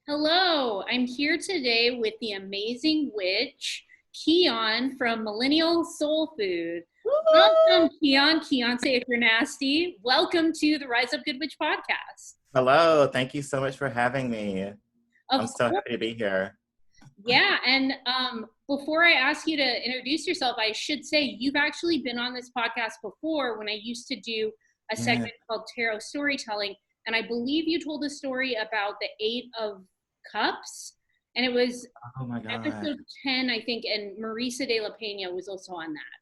Hello, I'm here today with the amazing witch, Keon from Millennial Soul Food. Welcome, Keon. Keon, say if you're nasty. Welcome to the Rise Up Good Witch podcast. Hello, thank you so much for having me. Of I'm so course, happy to be here. yeah. And before I ask you to introduce yourself, I should say you've actually been on this podcast before when I used to do a Yeah. segment called Tarot Storytelling. And I believe you told a story about the Eight of Cups. And it was Oh my God. episode 10, I think, and Marisa de la Pena was also on that,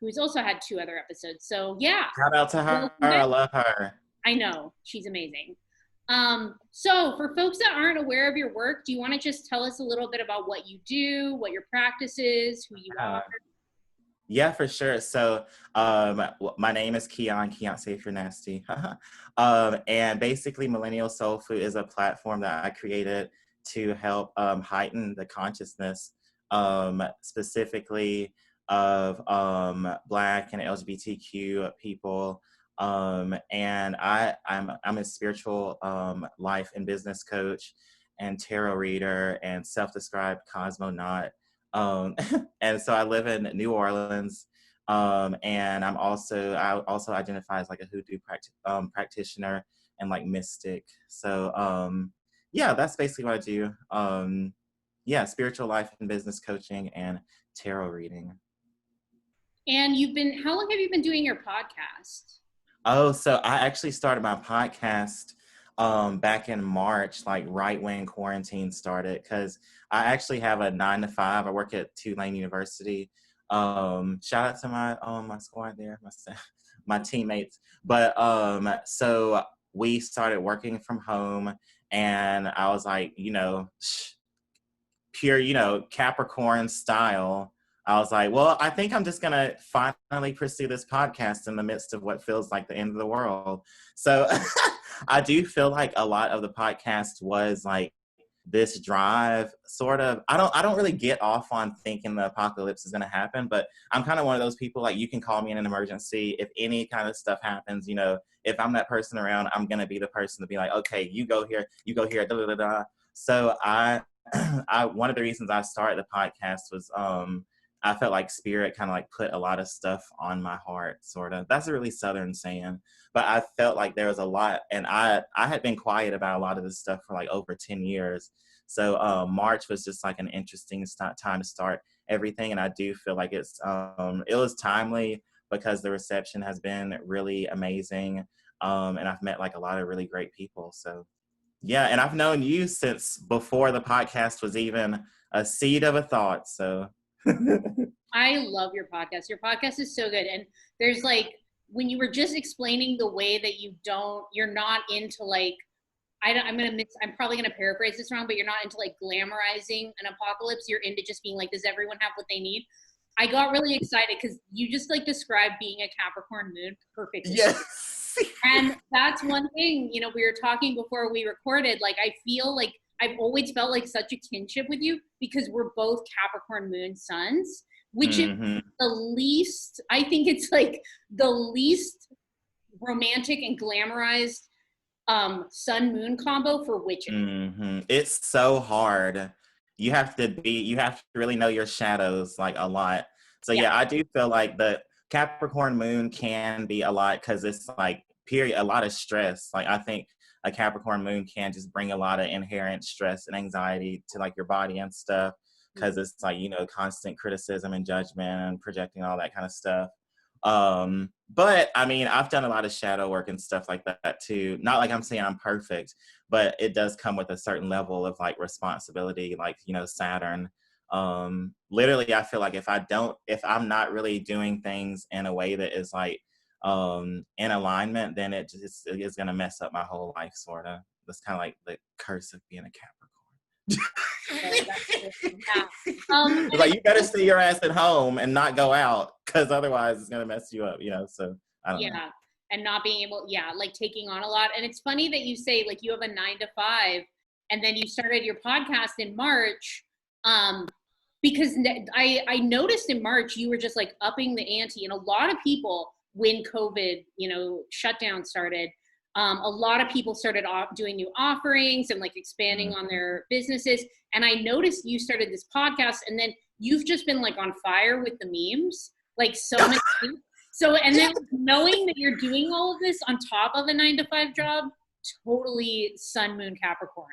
who's also had two other episodes. So yeah, Shout out to her. welcome I back. love her. I know, she's amazing. So for folks that aren't aware of your work, do you want to just tell us a little bit about what you do, what your practice is, who you are? Yeah, for sure. So, my name is Keon. Keon, say if you're nasty. And basically, Millennial Soul Food is a platform that I created to help heighten the consciousness, specifically of Black and LGBTQ people. And I'm a spiritual life and business coach and tarot reader and self-described cosmonaut. Um, and so I live in New Orleans, and I also identify as like a hoodoo practitioner and like mystic. So yeah, that's basically what I do. Yeah, spiritual life and business coaching and tarot reading. And how long have you been doing your podcast? Oh, so I actually started my podcast back in March, like right when quarantine started, because I actually have a 9 to 5. I work at Tulane University. Shout out to my squad there, my teammates. But so we started working from home, and I was like, pure, Capricorn style. I was like, well, I think I'm just going to finally pursue this podcast in the midst of what feels like the end of the world. So I do feel like a lot of the podcast was like this drive sort of. I don't really get off on thinking the apocalypse is going to happen, but I'm kind of one of those people, like, you can call me in an emergency if any kind of stuff happens. If I'm that person around, I'm going to be the person to be like, okay, you go here, da da da da. So one of the reasons I started the podcast was I felt like spirit kind of like put a lot of stuff on my heart, sort of. That's a really Southern saying, but I felt like there was a lot, and I had been quiet about a lot of this stuff for like over 10 years. So March was just like an interesting time to start everything, and I do feel like it was timely because the reception has been really amazing, and I've met like a lot of really great people. So yeah, and I've known you since before the podcast was even a seed of a thought. So I love your podcast. Your podcast is so good. And there's like, when you were just explaining the way that you're not into like, I'm probably going to paraphrase this wrong, but you're not into like glamorizing an apocalypse. You're into just being like, does everyone have what they need? I got really excited because you just like described being a Capricorn moon perfectly. yes. And that's one thing, we were talking before we recorded, like, I feel like I've always felt like such a kinship with you because we're both Capricorn moon suns, which is the least, I think it's like the least romantic and glamorized sun moon combo for witches. It's so hard. You have to really know your shadows like a lot. So yeah, I do feel like the Capricorn moon can be a lot because it's like a lot of stress. Like, I think a Capricorn moon can just bring a lot of inherent stress and anxiety to like your body and stuff, because it's like, constant criticism and judgment and projecting all that kind of stuff. But I mean, I've done a lot of shadow work and stuff like that too. Not like I'm saying I'm perfect, but it does come with a certain level of like responsibility, like, Saturn. Literally, I feel like if I'm not really doing things in a way that is like in alignment, then it is going to mess up my whole life, sort of. That's kind of like the curse of being a Capricorn. Like, you better stay your ass at home and not go out, because otherwise it's gonna mess you up, so I don't know. And not being able, like taking on a lot. And it's funny that you say like you have a 9 to 5 and then you started your podcast in March, because I noticed in March you were just like upping the ante, and a lot of people, when COVID shutdown started, A lot of people started doing new offerings and like expanding on their businesses. And I noticed you started this podcast, and then you've just been like on fire with the memes, like so many. So, and then knowing that you're doing all of this on top of a 9-to-5 job, totally sun, moon, Capricorn.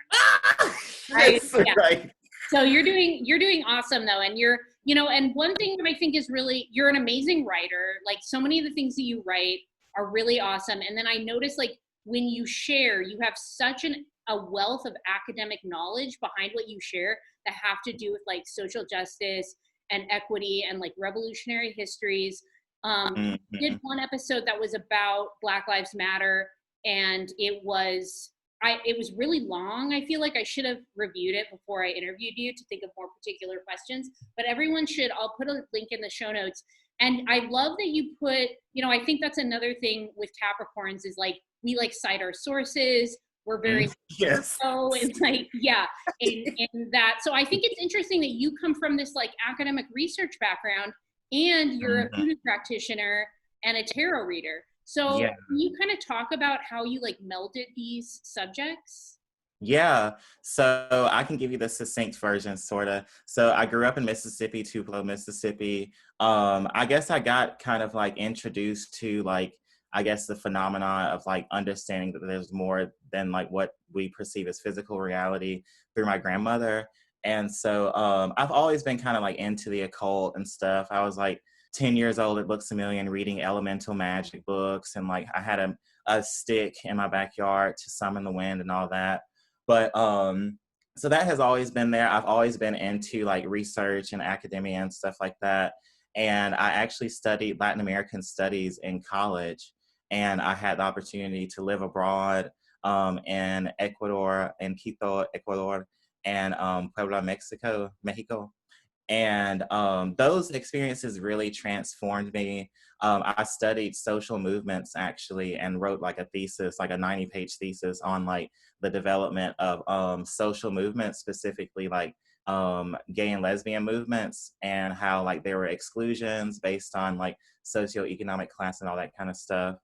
Yes, Yeah. right. So you're doing awesome though. And and one thing that I think is really, you're an amazing writer. Like so many of the things that you write are really awesome. And then I noticed like when you share, you have such a wealth of academic knowledge behind what you share that have to do with like social justice and equity and like revolutionary histories. You did one episode that was about Black Lives Matter, and it was really long. I feel like I should have reviewed it before I interviewed you to think of more particular questions, but everyone should. I'll put a link in the show notes. And I love that you put, I think that's another thing with Capricorns is like, we like cite our sources. We're very yes. and like, yeah. And that, so I think it's interesting that you come from this like academic research background, and you're a voodoo practitioner and a tarot reader. So can you kind of talk about how you like melded these subjects? Yeah, so I can give you the succinct version, sort of. So I grew up in Mississippi, Tupelo, Mississippi. I guess I got kind of like introduced to like, I guess the phenomena of like understanding that there's more than like what we perceive as physical reality through my grandmother. And so I've always been kind of like into the occult and stuff. I was like 10 years old at Books A Million reading elemental magic books. And like I had a stick in my backyard to summon the wind and all that. But so that has always been there. I've always been into like research and academia and stuff like that. And I actually studied Latin American studies in college. And I had the opportunity to live abroad in Ecuador, in Quito, Ecuador, and Puebla, Mexico. And those experiences really transformed me. I studied social movements actually and wrote like a thesis, like a 90-page thesis on like the development of social movements, specifically like gay and lesbian movements, and how like there were exclusions based on like socioeconomic class and all that kind of stuff.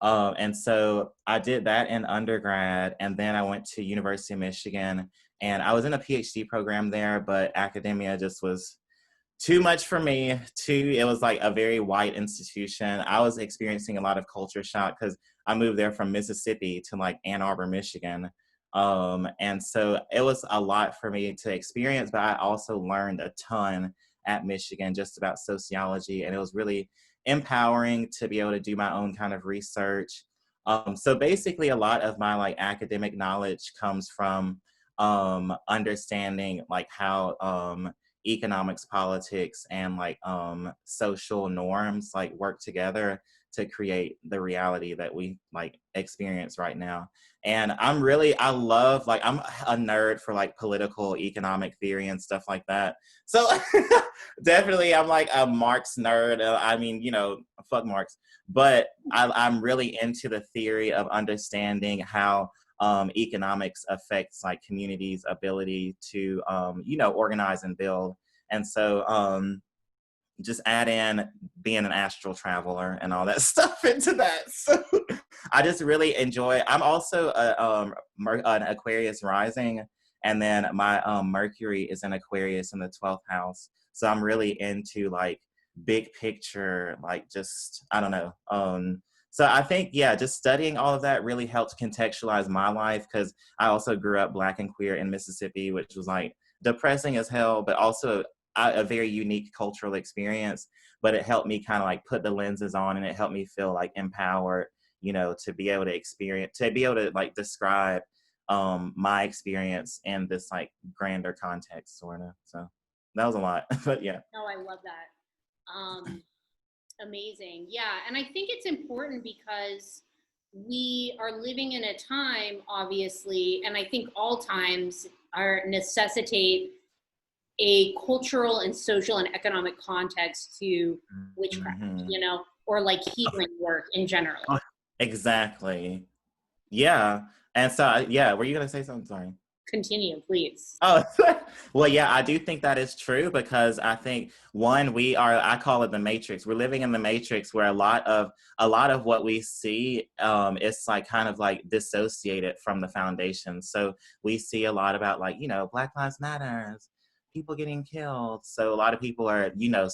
And so I did that in undergrad, and then I went to University of Michigan, and I was in a PhD program there, but academia just was too much for me. It was like a very white institution. I was experiencing a lot of culture shock because I moved there from Mississippi to like Ann Arbor, Michigan. And so it was a lot for me to experience, but I also learned a ton at Michigan just about sociology, and it was really empowering to be able to do my own kind of research. So basically a lot of my like academic knowledge comes from understanding like how economics, politics, and like social norms like work together to create the reality that we like experience right now. And I love, like, I'm a nerd for like political economic theory and stuff like that. So definitely I'm like a Marx nerd. I mean, fuck Marx, but I'm really into the theory of understanding how economics affects like communities' ability to, organize and build. And so just add in being an astral traveler and all that stuff into that. So I just really enjoy. I'm also an Aquarius rising, and then my Mercury is in Aquarius in the 12th house. So I'm really into like big picture, like just, I don't know. So I think, yeah, just studying all of that really helped contextualize my life, because I also grew up Black and queer in Mississippi, which was like depressing as hell, but also a very unique cultural experience. But it helped me kind of like put the lenses on, and it helped me feel like empowered, to be able to experience, to be able to like describe my experience in this like grander context, sort of. So that was a lot, but yeah. No, I love that. Amazing. Yeah. And I think it's important because we are living in a time, obviously, and I think all times are necessitate a cultural and social and economic context to witchcraft, or like healing work in general. Exactly. Yeah. And so, yeah, were you going to say something? Sorry. continue, please. Oh, well, yeah, I do think that is true because I think one, I call it the matrix. We're living in the matrix where a lot of what we see, is like kind of like dissociated from the foundation. So we see a lot about like, Black Lives Matters, people getting killed. So a lot of people are,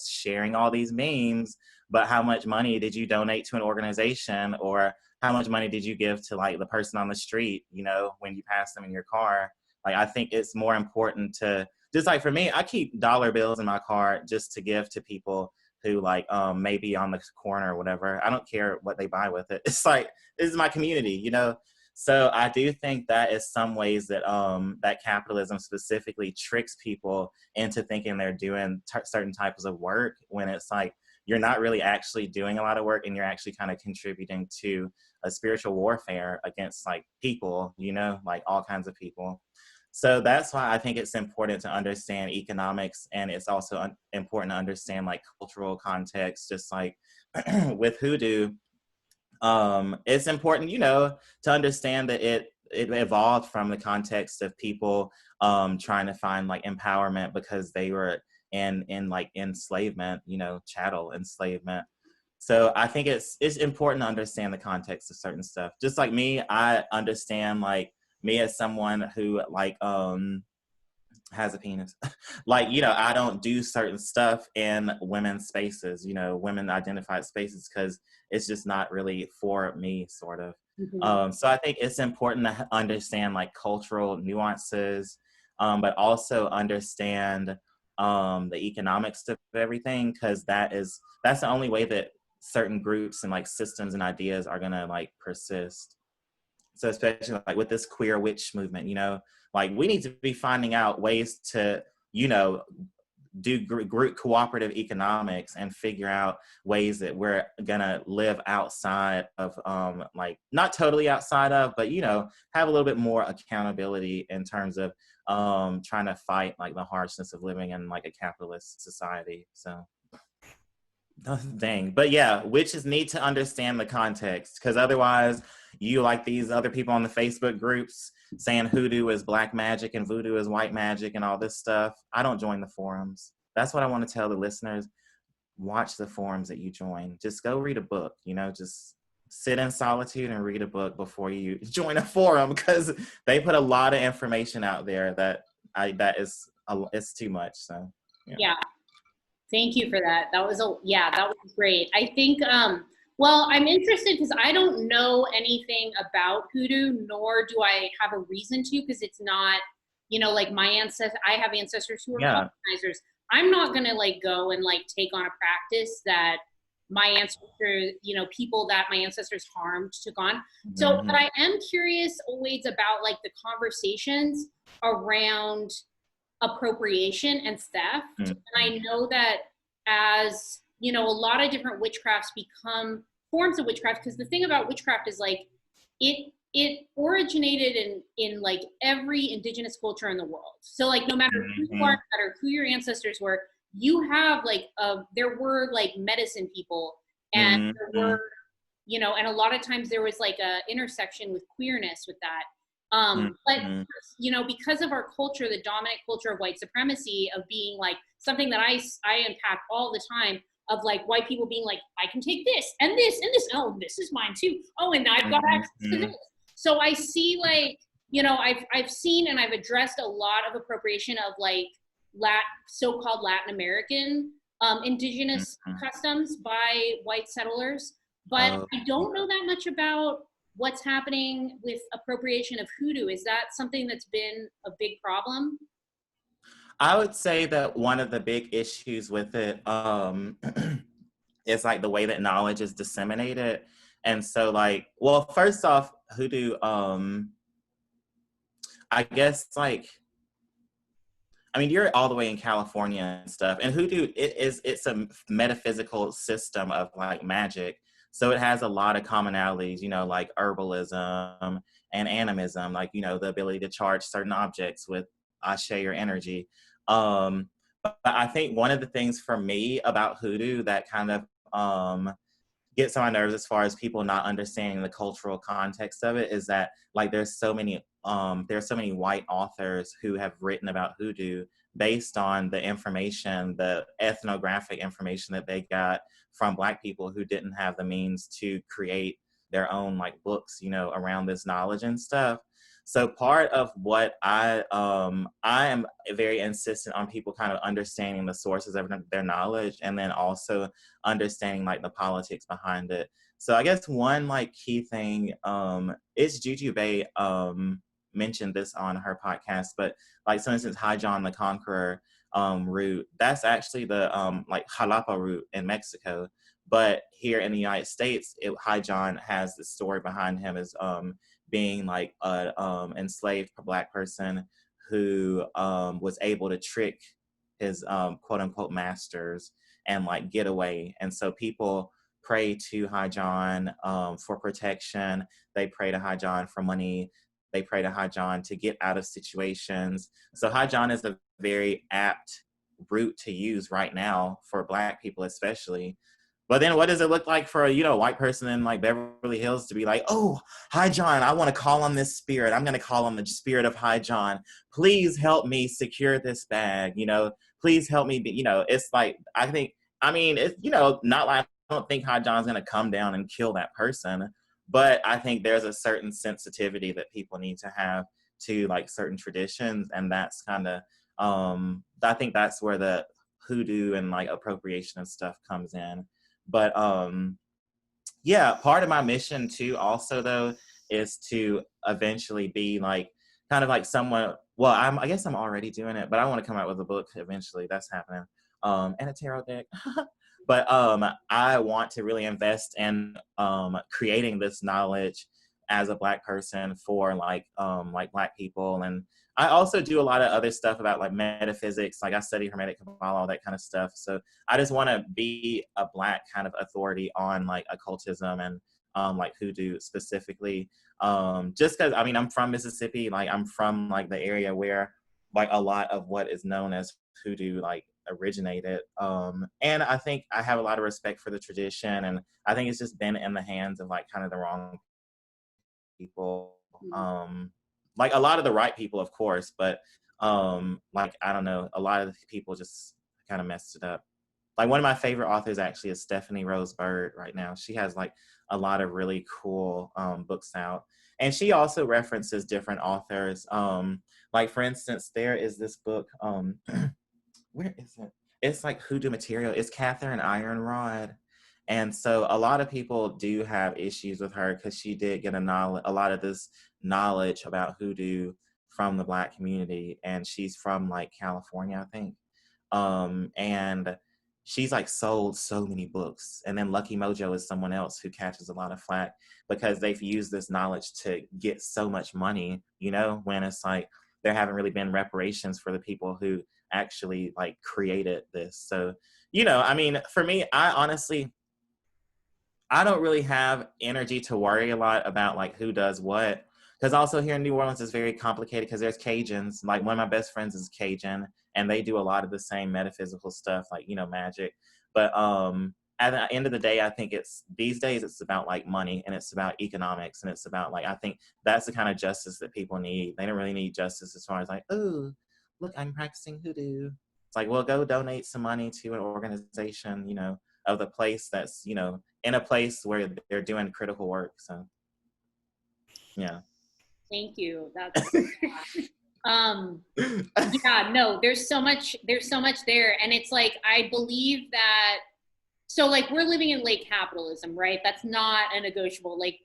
sharing all these memes, but how much money did you donate to an organization, or how much money did you give to like the person on the street, when you pass them in your car? Like, I think it's more important to, just like for me, I keep dollar bills in my car just to give to people who like maybe on the corner or whatever. I don't care what they buy with it. It's like, this is my community. So I do think that is some ways that that capitalism specifically tricks people into thinking they're doing certain types of work, when it's like you're not really actually doing a lot of work, and you're actually kind of contributing to a spiritual warfare against like people, like all kinds of people. So that's why I think it's important to understand economics, and it's also important to understand like cultural context, just like with hoodoo. It's important, to understand that it evolved from the context of people trying to find like empowerment because they were in like enslavement, chattel enslavement. So I think it's important to understand the context of certain stuff. Just like me, I understand like me as someone who like has a penis. Like, I don't do certain stuff in women's spaces, women identified spaces, because it's just not really for me, sort of. Mm-hmm. So I think it's important to understand like cultural nuances, but also understand the economics of everything, because that's the only way that certain groups and like systems and ideas are gonna like persist. So especially like with this queer witch movement, like we need to be finding out ways to, do group cooperative economics and figure out ways that we're gonna live outside of, like not totally outside of, but have a little bit more accountability in terms of trying to fight like the harshness of living in like a capitalist society. So. Oh, dang. But yeah, witches need to understand the context, because otherwise you like these other people on the Facebook groups saying hoodoo is black magic and voodoo is white magic and all this stuff. I don't join the forums. That's what I want to tell the listeners. Watch the forums that you join. Just go read a book, just sit in solitude and read a book before you join a forum, because they put a lot of information out there it's too much. So Yeah. Thank you for that. That was that was great. I think, well, I'm interested because I don't know anything about hoodoo, nor do I have a reason to, because it's not, like my ancestors, I have ancestors who are yeah. colonizers. I'm not going to like go and like take on a practice that my ancestors, people that my ancestors harmed took on. So, but I am curious always about like the conversations around appropriation and theft. Mm-hmm. And I know that as, a lot of different witchcrafts become forms of witchcraft, because the thing about witchcraft is like it originated in like every indigenous culture in the world. So like no matter who you are, no matter who your ancestors were, you have like there were like medicine people, and there were, and a lot of times there was like a intersection with queerness with that. But because of our culture, the dominant culture of white supremacy, of being like something that I unpack all the time, of like white people being like, I can take this and this and this. Oh, this is mine too. Oh, and I've got access to this. So I see like, I've seen and I've addressed a lot of appropriation of like so-called Latin American indigenous customs by white settlers. But I don't know that much about what's happening with appropriation of hoodoo. Is that something that's been a big problem? I would say that one of the big issues with it is like the way that knowledge is disseminated. And so like, well, first off, hoodoo, I guess like, I mean, you're all the way in California and stuff, and hoodoo, it's a metaphysical system of like magic. So it has a lot of commonalities, like herbalism and animism, like, the ability to charge certain objects with ashe or energy. But I think one of the things for me about hoodoo that kind of gets on my nerves as far as people not understanding the cultural context of it is that like there's so many there are so many white authors who have written about hoodoo based on the information, the ethnographic information that they got from Black people who didn't have the means to create their own like books, you know, around this knowledge and stuff. So part of what I am very insistent on people kind of understanding the sources of their knowledge, and then also understanding like the politics behind it. So I guess one like key thing is Juju Bay mentioned this on her podcast, but like for instance, High John the Conqueror route, that's actually the like Jalapa route in Mexico. But here in the United States, High John has the story behind him as being like a enslaved Black person who was able to trick his quote unquote masters and like get away. And so people pray to High John for protection. They pray to High John for money. They pray to High John to get out of situations. So High John is a very apt route to use right now for Black people, especially. But then what does it look like for a, you know, white person in like Beverly Hills to be like, oh, High John, I want to call on this spirit. I'm going to call on the spirit of High John. Please help me secure this bag. You know, please help me be, you know, it's like, I mean, it's, you know, not like, I don't think High John's going to come down and kill that person. But I think there's a certain sensitivity that people need to have to like certain traditions. And that's kind of, I think that's where the hoodoo and like appropriation and stuff comes in. But yeah, part of my mission too also though is to eventually be like kind of like someone, well, I guess I'm already doing it, but I want to come out with a book eventually. That's happening. And a tarot deck. But I want to really invest in creating this knowledge as a Black person for like Black people. And I also do a lot of other stuff about like metaphysics. Like I study Hermetic Kabbalah, all that kind of stuff. So I just want to be a Black kind of authority on like occultism and like hoodoo specifically. Just because, I mean, I'm from Mississippi. Like I'm from like the area where like a lot of what is known as hoodoo like originated. And I think I have a lot of respect for the tradition, and I think it's just been in the hands of like kind of the wrong people. Like a lot of the right people, of course, but like I don't know, a lot of the people just kind of messed it up. Like one of my favorite authors actually is Stephanie Rose Bird right now. She has like a lot of really cool books out. And she also references different authors. Like for instance, there is this book, where is it? It's like hoodoo material. It's Catherine Ironrod. And so a lot of people do have issues with her because she did get a lot of this knowledge about hoodoo from the Black community. And she's from like California, I think. And she's like sold so many books. And then Lucky Mojo is someone else who catches a lot of flack because they've used this knowledge to get so much money, you know, when it's like there haven't really been reparations for the people who actually like created this. So, you know, I mean, for me, I don't really have energy to worry a lot about like who does what. Because also here in New Orleans is very complicated because there's Cajuns. Like one of my best friends is Cajun, and they do a lot of the same metaphysical stuff, like, you know, magic. But at the end of the day, I think these days it's about like money, and it's about economics, and it's about like, I think that's the kind of justice that people need. They don't really need justice as far as like, oh, look, I'm practicing hoodoo. It's like, well, go donate some money to an organization, you know, of the place that's, you know, in a place where they're doing critical work. So, yeah. Thank you. That's yeah, no, there's so much there. And it's like, I believe that, so like we're living in late capitalism, right? That's not a negotiable. Like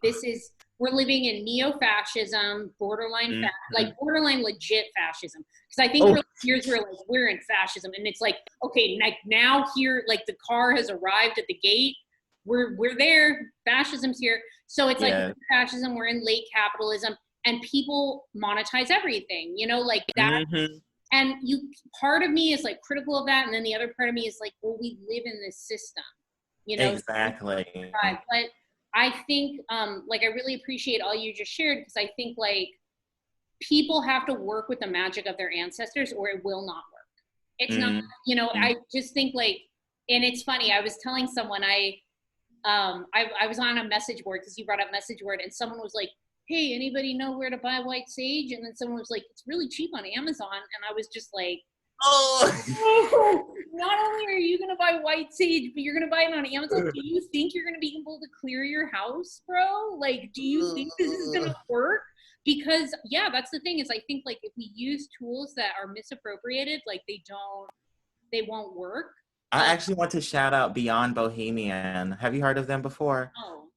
we're living in neo-fascism, borderline, like borderline legit fascism. Because I think for years we're like, we're in fascism. And it's like, okay, like now here, like the car has arrived at the gate. We're there, fascism's here. So it's like fascism, we're in late capitalism, and people monetize everything, you know, like that. And part of me is like critical of that, and then the other part of me is like, well, we live in this system, you know. Exactly. But I think like I really appreciate all you just shared, because I think like people have to work with the magic of their ancestors or it will not work. It's not, you know, I just think like, and it's funny, I was telling someone I was on a message board, because you brought up message board, and someone was like, hey, anybody know where to buy white sage? And then someone was like, it's really cheap on Amazon. And I was just like, Oh, oh, not only are you going to buy white sage, but you're going to buy it on Amazon. Do you think you're going to be able to clear your house, bro? Like, do you think this is going to work? Because yeah, that's the thing is I think like if we use tools that are misappropriated, like they won't work. I actually want to shout out Beyond Bohemian. Have you heard of them before? Oh,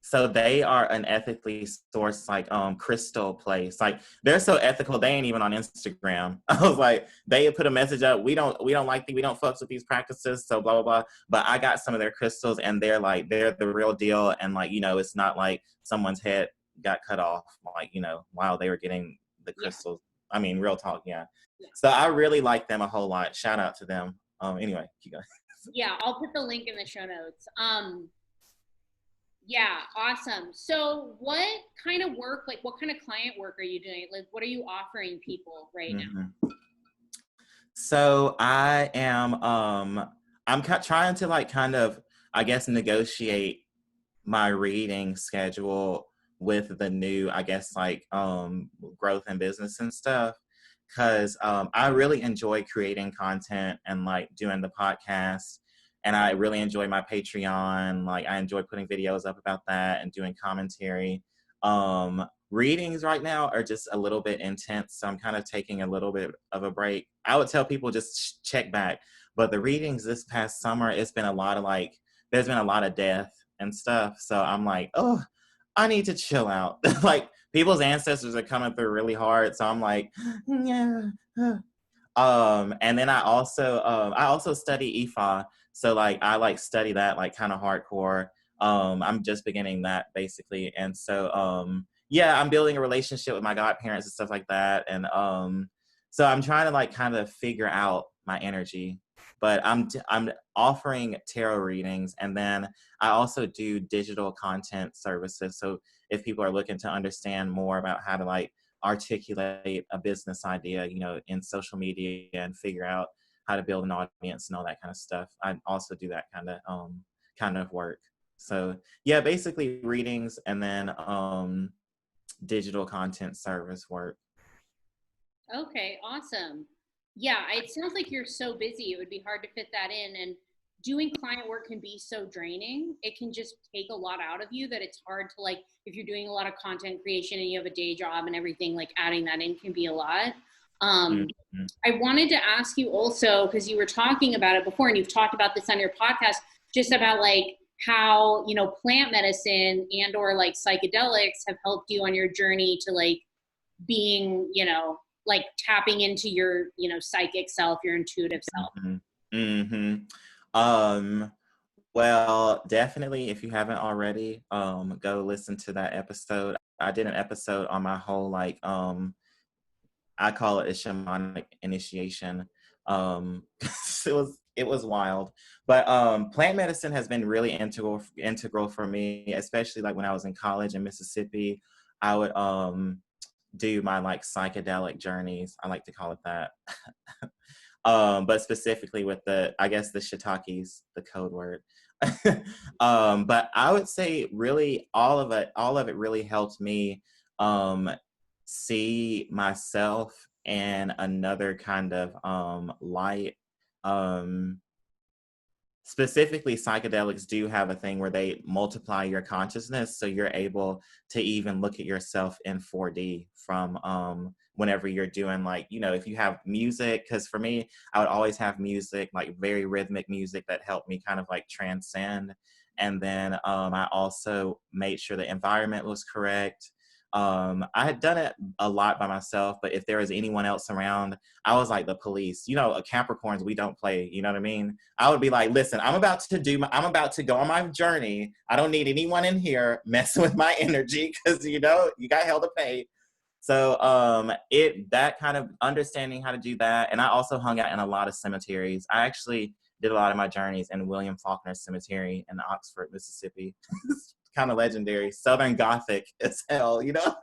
So they are an ethically sourced like crystal place. Like they're so ethical, they ain't even on Instagram. I was like, they put a message up, we don't like we don't fucks with these practices, so blah blah blah. But I got some of their crystals and they're the real deal. And like, you know, it's not like someone's head got cut off, like, you know, while they were getting the yeah. crystals. I mean, real talk, yeah. Yeah. So I really like them a whole lot. Shout out to them. Anyway, keep going. Yeah, I'll put the link in the show notes. Yeah, awesome. So what kind of work, like what kind of client work are you doing? Like what are you offering people right now? So I am trying to like kind of, I guess, negotiate my reading schedule with the new, I guess, like growth in business and stuff. Cause I really enjoy creating content and like doing the podcast. And I really enjoy my Patreon. Like I enjoy putting videos up about that and doing commentary. Readings right now are just a little bit intense. So I'm kind of taking a little bit of a break. I would tell people just check back. But the readings this past summer, it's been a lot of like, there's been a lot of death and stuff. So I'm like, oh, I need to chill out. Like people's ancestors are coming through really hard. So I'm like, yeah. And then I also study Ifa. So like I like study that like kind of hardcore. I'm just beginning that basically. And so yeah, I'm building a relationship with my godparents and stuff like that. And so I'm trying to like kind of figure out my energy. But I'm offering tarot readings, and then I also do digital content services. So if people are looking to understand more about how to like articulate a business idea, you know, in social media and figure out how to build an audience and all that kind of stuff, I also do that kind of work. So yeah, basically readings and then digital content service work. Okay, awesome. Yeah, it sounds like you're so busy. It would be hard to fit that in. And doing client work can be so draining. It can just take a lot out of you that it's hard to like, if you're doing a lot of content creation and you have a day job and everything, like adding that in can be a lot. Mm-hmm. I wanted to ask you also, because you were talking about it before and you've talked about this on your podcast, just about like how, you know, plant medicine and or like psychedelics have helped you on your journey to like being, you know, like tapping into your, you know, psychic self, your intuitive self. Mm-hmm. Mm-hmm. Well, definitely if you haven't already, go listen to that episode. I did an episode on my whole like I call it a shamanic initiation. It was wild. But plant medicine has been really integral for me, especially like when I was in college in Mississippi. I would do my like psychedelic journeys. I like to call it that. But specifically with the, I guess the shiitakes, the code word. But I would say really all of it really helped me see myself in another kind of light. Um, Specifically, psychedelics do have a thing where they multiply your consciousness, so you're able to even look at yourself in 4D from whenever you're doing like, you know, if you have music, because for me, I would always have music, like very rhythmic music that helped me kind of like transcend. And then I also made sure the environment was correct. I had done it a lot by myself, but if there was anyone else around, I was like the police. You know, Capricorns, we don't play. You know what I mean? I would be like, listen, I'm about to go on my journey. I don't need anyone in here messing with my energy because, you know, you got hell to pay. So that kind of understanding how to do that. And I also hung out in a lot of cemeteries. I actually did a lot of my journeys in William Faulkner Cemetery in Oxford, Mississippi. Kind of legendary, Southern Gothic as hell, you know.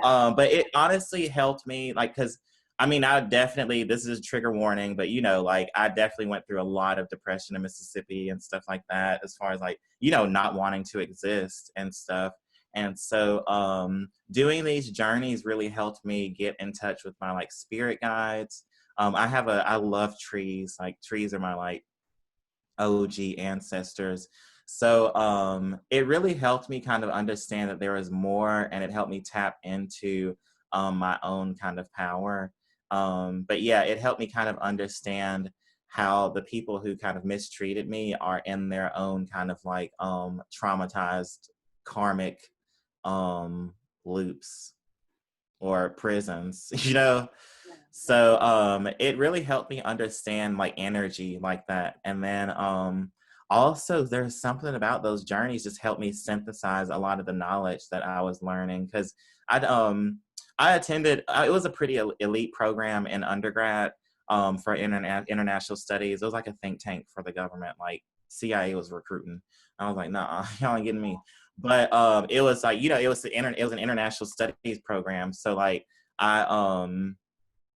Yeah. But it honestly helped me, like, because I mean, this is a trigger warning, but you know, like I definitely went through a lot of depression in Mississippi and stuff like that, as far as like, you know, not wanting to exist and stuff. And so doing these journeys really helped me get in touch with my like spirit guides. I love trees. Like trees are my like OG ancestors. So it really helped me kind of understand that there was more, and it helped me tap into my own kind of power. But yeah, it helped me kind of understand how the people who kind of mistreated me are in their own kind of like traumatized karmic um, loops or prisons, you know? Yeah. Yeah. So it really helped me understand like energy like that. And then also there's something about those journeys just helped me synthesize a lot of the knowledge that I was learning, because I'd I attended it was a pretty elite program in undergrad for international studies. It was like a think tank for the government, like CIA was recruiting. I was like, nah, y'all ain't getting me. But it was like, you know, it was an international studies program. So like I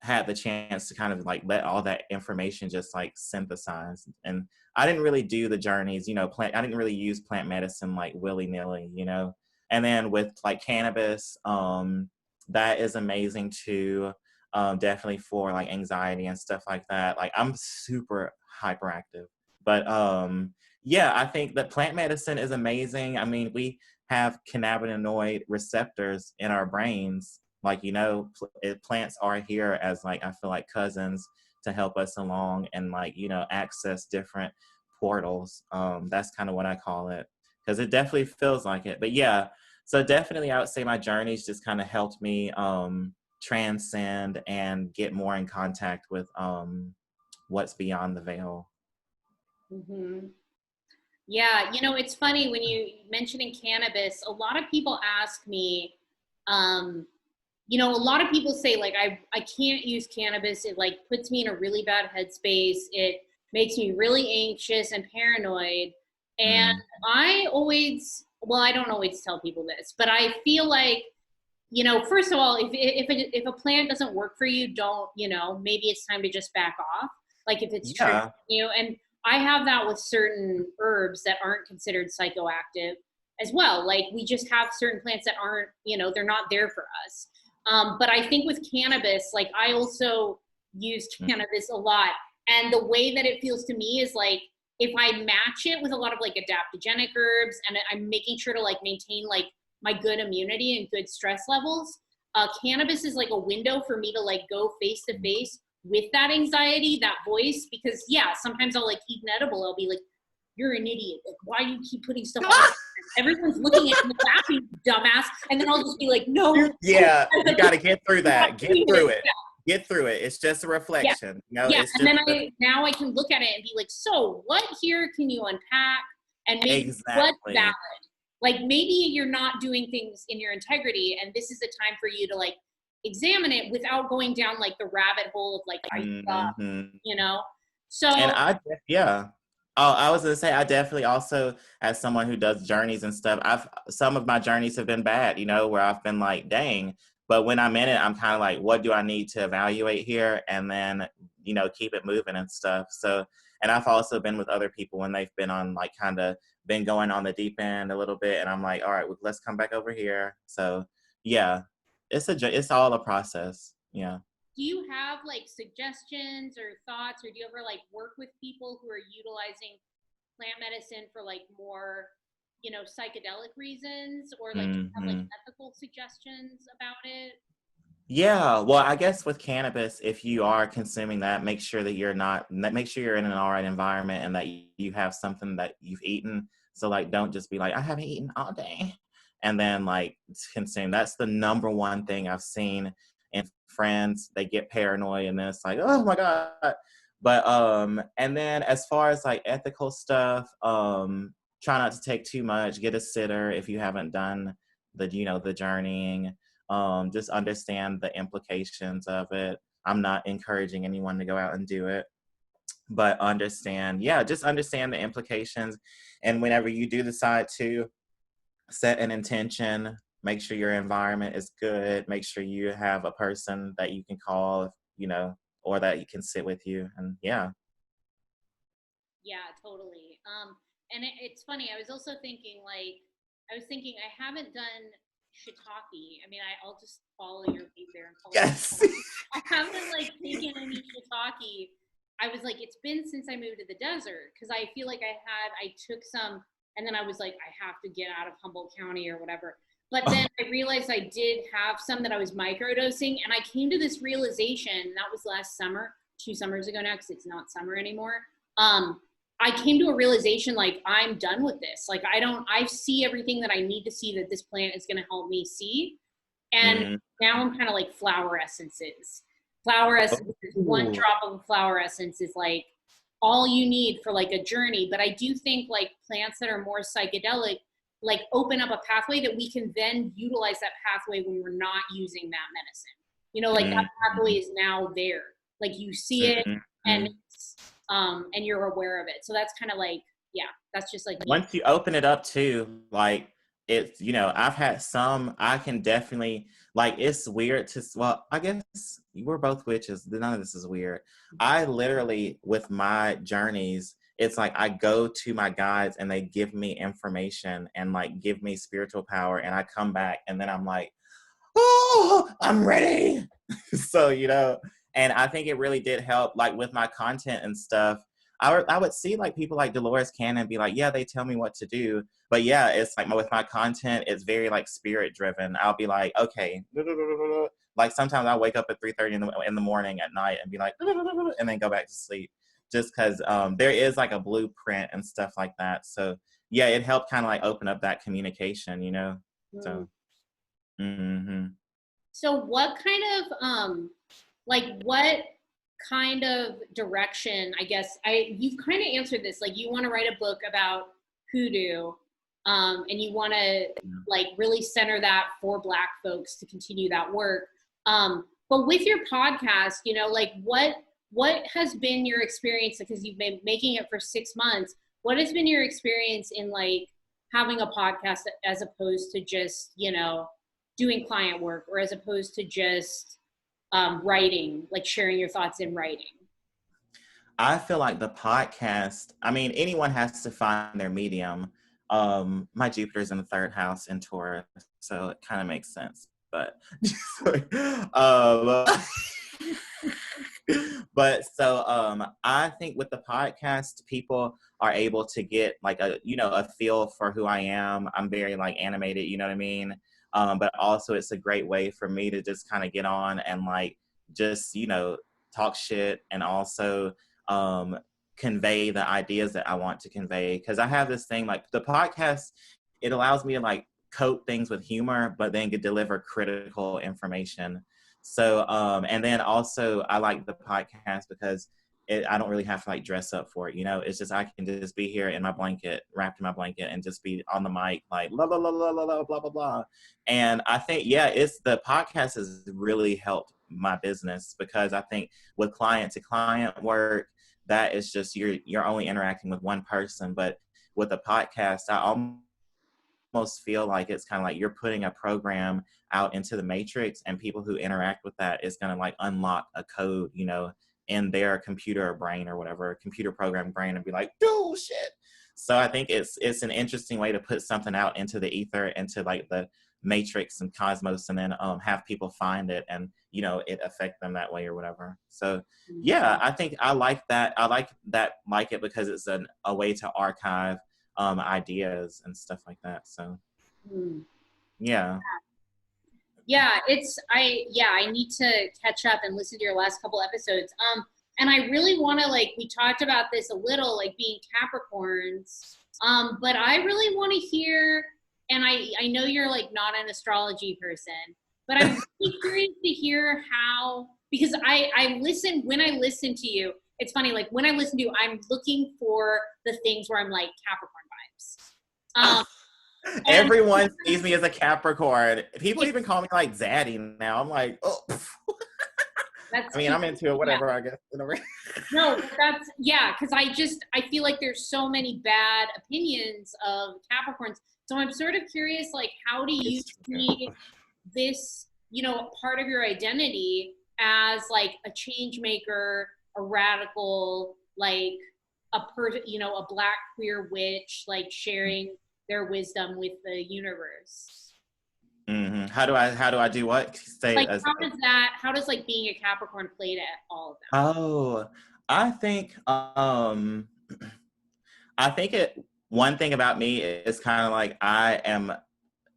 had the chance to kind of like let all that information just like synthesize. And I didn't really do the journeys, you know, I didn't really use plant medicine like willy-nilly, you know. And then with like cannabis, that is amazing too. Definitely for like anxiety and stuff like that. Like I'm super hyperactive. But yeah, I think that plant medicine is amazing. I mean, we have cannabinoid receptors in our brains, like, you know, plants are here as like, I feel like cousins to help us along and like, you know, access different portals. That's kind of what I call it, because it definitely feels like it. But yeah, so definitely I would say my journeys just kind of helped me transcend and get more in contact with what's beyond the veil. Mm-hmm. Yeah, you know, it's funny when you mentioning cannabis, a lot of people ask me, um, you know, a lot of people say like I can't use cannabis. It like puts me in a really bad headspace. It makes me really anxious and paranoid. And Mm. I always, well, I don't always tell people this, but I feel like, you know, first of all, if a plan doesn't work for you, don't, you know, maybe it's time to just back off. Like if it's triggering Yeah. you, and I have that with certain herbs that aren't considered psychoactive as well. Like we just have certain plants that aren't, you know, they're not there for us. But I think with cannabis, like I also used Mm. cannabis a lot, and the way that it feels to me is like if I match it with a lot of like adaptogenic herbs, and I'm making sure to like maintain like my good immunity and good stress levels, cannabis is like a window for me to like go face to face with that anxiety, that voice. Because yeah, sometimes I'll like eat an edible, I'll be like, you're an idiot, like why do you keep putting stuff on, everyone's looking at me laughing, dumbass. And then I'll just be like, no. Yeah, you got to get through that. Get through it. Yeah, Get through it. It's just a yeah, reflection. You know, yeah. it's And just then I now I can look at it and be like, so what here can you unpack, and maybe what's valid? exactly. Like maybe you're not doing things in your integrity, and this is the time for you to like examine it without going down like the rabbit hole of like I suck, Hmm. you know. And So yeah. Oh, I was gonna say, I definitely also, as someone who does journeys and stuff, some of my journeys have been bad, you know, where I've been like, dang. But when I'm in it, I'm kind of like, what do I need to evaluate here? And then, you know, keep it moving and stuff. So, and I've also been with other people when they've been on like kind of been going on the deep end a little bit. And I'm like, all right, well, let's come back over here. So, yeah, it's all a process. Yeah. do you have like suggestions or thoughts, or do you ever like work with people who are utilizing plant medicine for like more, you know, psychedelic reasons, or like do you have like Hmm. ethical suggestions about it? Yeah, well, I guess with cannabis, if you are consuming that, make sure that make sure you're in an all right environment and that you have something that you've eaten. So, like, don't just be like, I haven't eaten all day, and then like consume. That's the number one thing I've seen in friends. They get paranoid and then it's like, oh my God. But and then as far as like ethical stuff, try not to take too much. Get a sitter if you haven't done the journeying. Just understand the implications of it. I'm not encouraging anyone to go out and do it, but just understand the implications. And whenever you do decide to set an intention, make sure your environment is good, make sure you have a person that you can call, or that you can sit with you. And yeah. Yeah, totally. And it's funny. I was also thinking like I was thinking I haven't done shiitake. I mean, I'll just follow your lead there and call it. Yes. I haven't like taken any shiitake. I was like, it's been since I moved to the desert because I feel like I took some and then I was like, I have to get out of Humboldt County or whatever. But then I realized I did have some that I was microdosing, and I came to this realization. That was last summer, 2 summers ago now, because it's not summer anymore. I came to a realization like I'm done with this. Like I see everything that I need to see that this plant is going to help me see. And now I'm kind of like flower essences. Flower essences, one drop of a flower essence is like all you need for like a journey. But I do think like plants that are more psychedelic, like open up a pathway that we can then utilize that pathway when we're not using that medicine. You know, like that pathway is now there. Like you see it and it's, and you're aware of it. So that's kind of like, yeah, that's just like me. Once you open it up too, like it's, you know, I've had some, I can definitely, like, it's weird to, well, I guess we're both witches. None of this is weird. I literally, with my journeys, it's like I go to my guides and they give me information and like give me spiritual power, and I come back and then I'm like, oh, I'm ready. So, you know, and I think it really did help, like with my content and stuff. I would see like people like Dolores Cannon be like, yeah, they tell me what to do. But yeah, it's like with my content, it's very like spirit driven. I'll be like, okay, like sometimes I'll wake up at 3:30 in the morning at night and be like, and then go back to sleep, just because there is like a blueprint and stuff like that. So yeah, it helped kind of like open up that communication, you know. So. So what kind of like what kind of direction, I guess you've kind of answered this, like you want to write a book about hoodoo, and you want to like really center that for Black folks to continue that work. But with your podcast, you know, like what has been your experience, because you've been making it for 6 months, what has been your experience in like having a podcast as opposed to just, you know, doing client work, or as opposed to just writing, like sharing your thoughts in writing? I feel like the podcast, I mean, anyone has to find their medium. My Jupiter's in the 3rd house in Taurus, so it kind of makes sense. But, um, but so I think with the podcast, people are able to get like a feel for who I am. I'm very like animated, you know what I mean? But also it's a great way for me to just kind of get on and like just, you know, talk shit, and also convey the ideas that I want to convey. Because I have this thing, like the podcast, it allows me to like coat things with humor, but then could deliver critical information. So, and then also I like the podcast because I don't really have to like dress up for it. You know, it's just, I can just be here in my blanket, wrapped in my blanket, and just be on the mic, like, la, la, la, la, la, la, blah, blah, blah. And I think, yeah, the podcast has really helped my business, because I think with client to client work, that is just, you're only interacting with one person. But with a podcast, I almost feel like it's kind of like you're putting a program out into the matrix, and people who interact with that is going to like unlock a code, you know, in their computer or brain or whatever, computer program brain, and be like, do shit. So I think it's an interesting way to put something out into the ether, into like the matrix and cosmos, and then have people find it, and you know, it affect them that way or whatever. So yeah, I think I like that. I like it because it's a way to archive ideas and stuff like that. So yeah. I need to catch up and listen to your last couple episodes. And I really want to, like, we talked about this a little, like being Capricorns, but I really want to hear, and I know you're like not an astrology person, but I'm really curious to hear how, because when I listen to you, it's funny, like when I listen to you, I'm looking for the things where I'm like Capricorn vibes. Everyone sees me as a Capricorn. People even call me like Zaddy now. I'm like, oh. I mean, I'm into it, whatever, yeah. I guess. No, because I feel like there's so many bad opinions of Capricorns. So I'm sort of curious, like, how do you see this, you know, part of your identity as like a change maker, a radical, like a Black queer witch, like sharing their wisdom with the universe. Mm-hmm. How do I do what? Say Like, as how does like being a Capricorn play to all of that? oh, I think I think it one thing about me is kind of like I am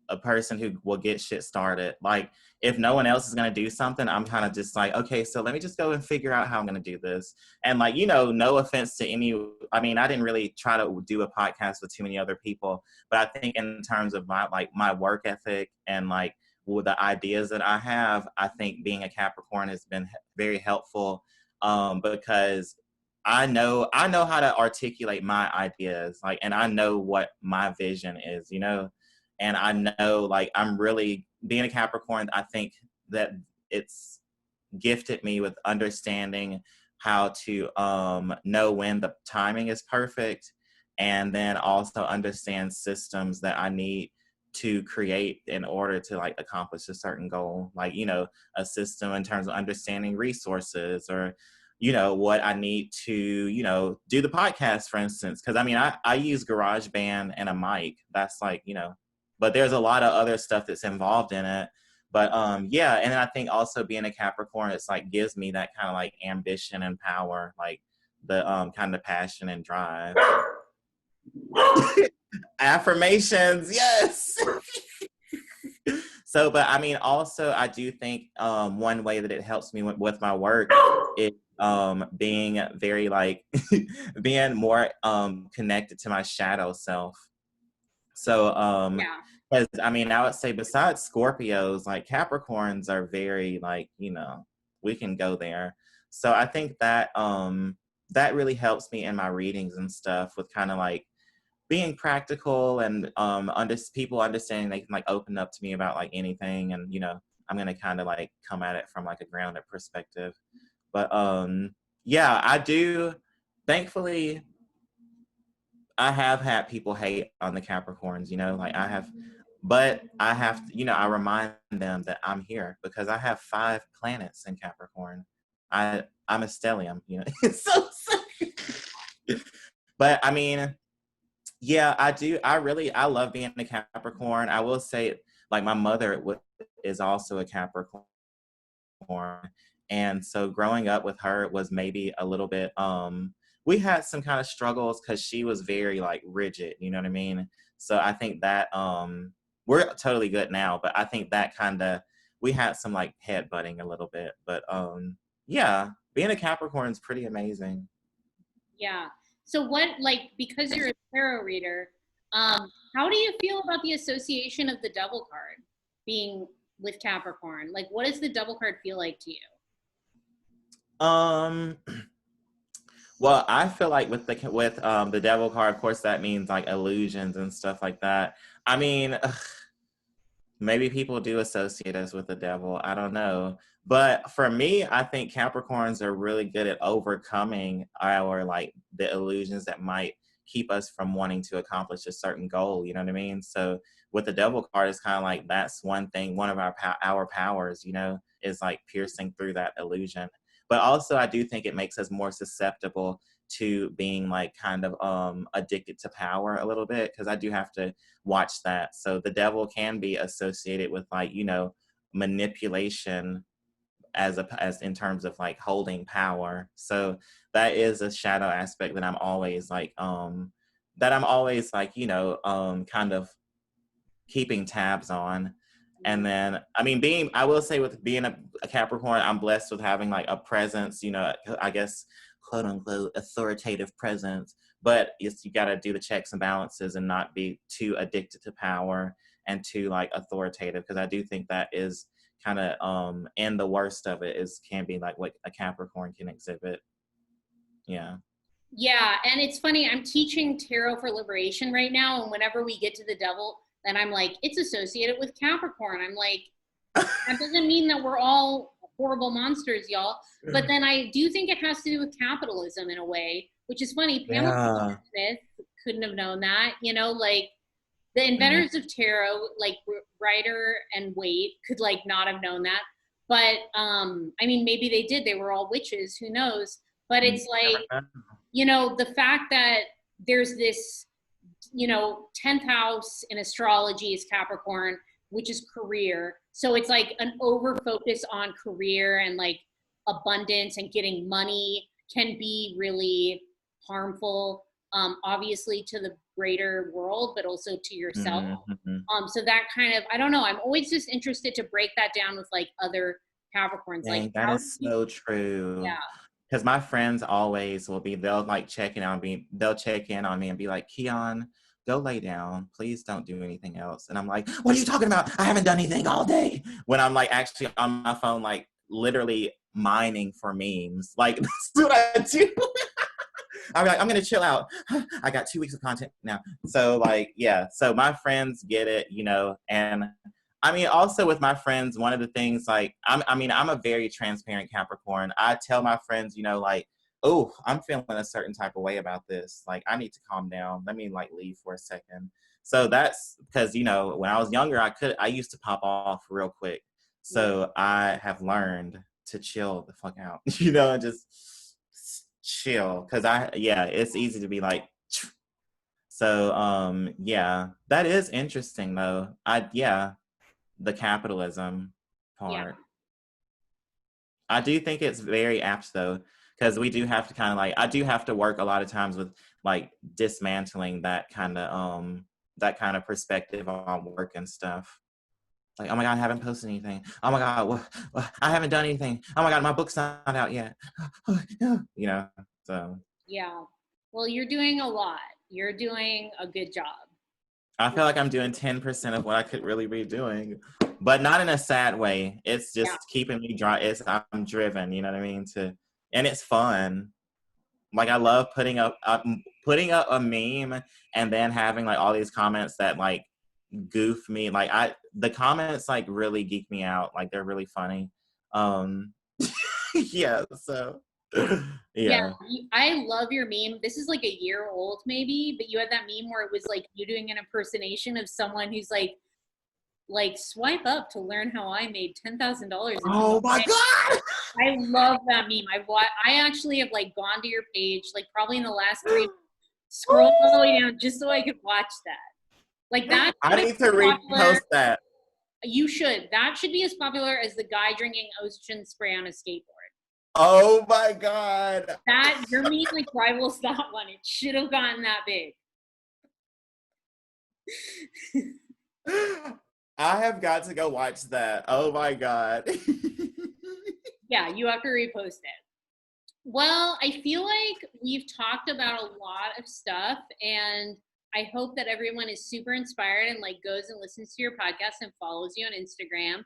a person who will get shit started. Like if no one else is going to do something, I'm kind of just like, okay, so let me just go and figure out how I'm going to do this. And like, you know, no offense to any, I mean, I didn't really try to do a podcast with too many other people, but I think in terms of my work ethic and like with the ideas that I have, I think being a Capricorn has been very helpful because I know how to articulate my ideas, like, and I know what my vision is, you know, and I know like I'm really being a Capricorn. I think that it's gifted me with understanding how to know when the timing is perfect, and then also understand systems that I need to create in order to like accomplish a certain goal, like, you know, a system in terms of understanding resources, or you know what I need to, you know, do the podcast, for instance, because I mean I use GarageBand and a mic. That's like, you know, but there's a lot of other stuff that's involved in it. But yeah, and then I think also being a Capricorn, it's like gives me that kind of like ambition and power, like the kind of passion and drive. Affirmations, yes. So, but I mean, also I do think one way that it helps me with my work is being very like being more connected to my shadow self. So, Yeah. because I mean, I would say besides Scorpios, like Capricorns are very like, you know, we can go there. So I think that that really helps me in my readings and stuff with kind of like being practical and people understanding they can like open up to me about like anything, and you know, I'm gonna kind of like come at it from like a grounded perspective. But yeah, I do. Thankfully, I have had people hate on the Capricorns, you know, like I have, but I have to, you know, I remind them that I'm here because I have 5 planets in Capricorn. I'm a stellium, you know. But I mean, yeah, I do. I love being a Capricorn. I will say, like my mother is also a Capricorn, and so growing up with her was maybe a little bit we had some kind of struggles because she was very like rigid, you know what I mean? So I think that we're totally good now, but I think that kind of we had some like headbutting a little bit. But yeah, being a Capricorn is pretty amazing. Yeah. So what, like, because you're a tarot reader, how do you feel about the association of the devil card being with Capricorn? Like, what does the devil card feel like to you? um Well, I feel like with the devil card, of course, that means like illusions and stuff like that. I mean, maybe people do associate us with the devil. I don't know. But for me, I think Capricorns are really good at overcoming our like the illusions that might keep us from wanting to accomplish a certain goal. You know what I mean? So with the devil card, it's kind of like that's one thing. One of our powers, you know, is like piercing through that illusion. But also, I do think it makes us more susceptible to being like kind of addicted to power a little bit, because I do have to watch that. So the devil can be associated with like, you know, manipulation as in terms of like holding power. So that is a shadow aspect that I'm always like, you know, kind of keeping tabs on. And then, I mean, I will say with being a Capricorn, I'm blessed with having like a presence, you know, I guess, quote unquote, authoritative presence. But it's, you got to do the checks and balances and not be too addicted to power and too like authoritative. Because I do think that is kind of, and the worst of it is can be like what a Capricorn can exhibit. Yeah. Yeah, and it's funny, I'm teaching tarot for liberation right now, and whenever we get to the devil, then I'm like, it's associated with Capricorn. I'm like, that doesn't mean that we're all horrible monsters, y'all. But then I do think it has to do with capitalism in a way, which is funny. Pamela Yeah. Smith couldn't have known that, you know, like the Mm, inventors of tarot, like Rider and Waite, could like not have known that. But I mean, maybe they did. They were all witches. Who knows? But you it's never like, know. you know, the fact that there's this 10th house in astrology is Capricorn, which is career. So it's like an over focus on career and like abundance and getting money can be really harmful, obviously to the greater world, but also to yourself. Mm-hmm. So that kind of, I don't know, I'm always just interested to break that down with like other Capricorns. Like, Dang, that how do is you, so true. yeah, Because my friends always will be, they'll like they'll check in on me and be like, Keon, go lay down. Please don't do anything else. And I'm like, what are you talking about? I haven't done anything all day. When I'm like actually on my phone, like literally mining for memes. Like, that's what I do. I'm like, I'm gonna chill out. I got 2 weeks of content now. So like, yeah. So my friends get it, and I mean, also with my friends, one of the things like, I'm a very transparent Capricorn. I tell my friends, like, oh, I'm feeling a certain type of way about this. Like, I need to calm down. Let me like leave for a second. So that's because, when I was younger, I used to pop off real quick. So I have learned to chill the fuck out, and just chill. Cause it's easy to be like, so, yeah, that is interesting though. The capitalism yeah, part. I do think it's very apt though, because we do have to kind of like, I do have to work a lot of times with like dismantling that kind of perspective on work and stuff. Like, oh my God, I haven't posted anything. Oh my God, I haven't done anything. Oh my God, my book's not out yet. So yeah. Well, you're doing a lot. You're doing a good job. I feel like I'm doing 10% of what I could really be doing, but not in a sad way. It's Yeah. just keeping me dry. I'm driven, you know what I mean? And it's fun. Like I love putting up a meme and then having like all these comments that like goof me. Like the comments like really geek me out. Like they're really funny. Um, yeah. So Yeah, yeah. I love your meme. This is like a year old maybe, but you had that meme where it was like you doing an impersonation of someone who's like swipe up to learn how I made $10,000 in Oh one my day. God. I love that meme. I actually have like gone to your page like probably in the last 3 months, scrolled all the way down just so I could watch that. Like that I should be need to popular. repost that. You should. That should be as popular as the guy drinking ocean spray on a skateboard. Oh my God. That your meme like rivals that one. It should have gotten that big. I have got to go watch that. Oh my God. Yeah, you have to repost it. Well, I feel like we've talked about a lot of stuff, and I hope that everyone is super inspired and like goes and listens to your podcast and follows you on Instagram.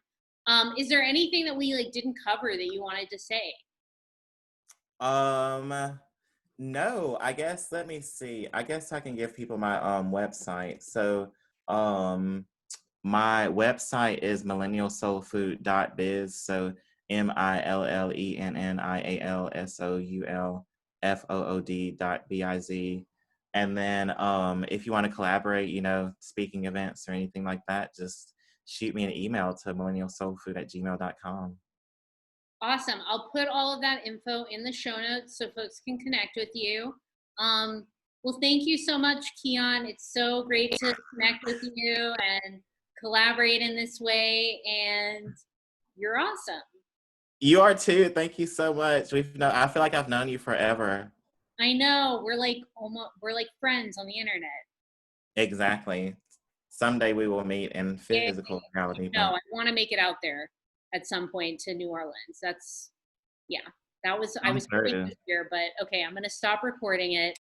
Is there anything that we like didn't cover that you wanted to say? No, I guess let me see. I guess I can give people my website. So um my website is millenialsoulfood.biz. So millenialsoulfood.biz. And then if you want to collaborate, speaking events or anything like that, just shoot me an email to millennialsoulfood@gmail.com. Awesome. I'll put all of that info in the show notes so folks can connect with you. Um, well, thank you so much, Keon. It's so great to connect with you and collaborate in this way. And you're awesome. You are too. Thank you so much. I feel like I've known you forever. I know we're like friends on the internet. Exactly. Someday we will meet in Yeah, physical reality, no, but I want to make it out there at some point to New Orleans. That's yeah. That was I I'm was hoping certain. this year, but okay, I'm gonna stop recording it.